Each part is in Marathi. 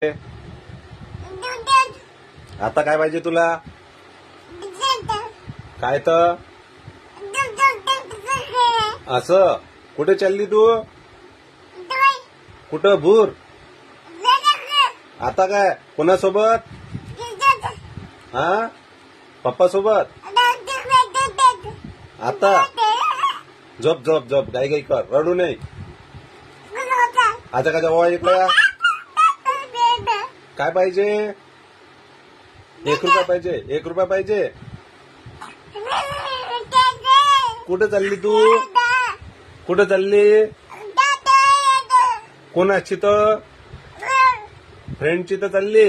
आता काय पाहिजे तुला? काय तर असं कुठे चालली तू? कुठं भूर? आता काय कोणासोबत? हा पप्पा सोबत? आता झोप झोप झोप गाई गाई कर, रडू नाही. आता काय जवळ इकडे काय पाहिजे? 1 रुपया पाहिजे. 1 रुपया पाहिजे. कुठे चालली तू? कुठे चालली? कोणाची तर फ्रेंडची तर चालली.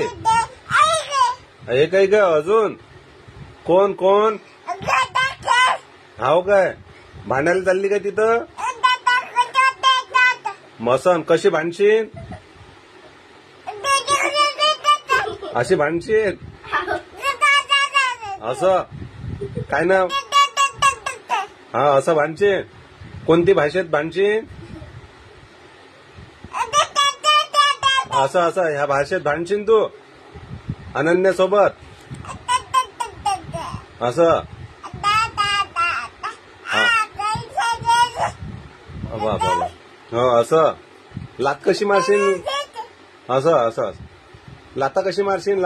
एक आहे का अजून? कोण कोण? हाव काय भांडायला चालली काय तिथं? मसन कशी भांडशील? अशी भांडशील? असं काय ना? हा असं भांडशील? कोणती भाषेत भांडशील? असं असं ह्या भाषेत भांडशील तू अनन्या सोबत? असं हो असं लात कशी मारशील? असं असं लाता कशी मारशील?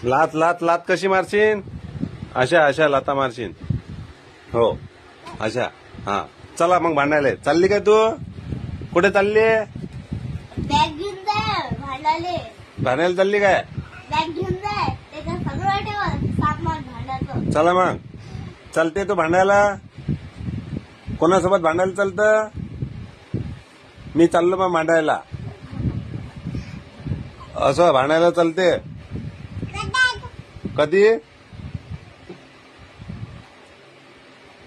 लात लात लात कशी मारशील? अशा अशा लाता मारशील. हो अशा. हा चला मग भांडायला चालली काय तू? कुठे चालली? बॅग घेऊन जाय भांडायला. भांडायला चालली काय? बॅग घेऊन जाय त्याच्यात सगळं ठेव सामान भांडायचं. चला मग चालते तू भांडायला? कोणासोबत भांडायला चालतं? मी चाललो मग भांडायला. असं भांडायला चालते कधी?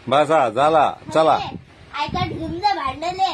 बसा झाला चला. आयकाट घेऊन जा भांडायला.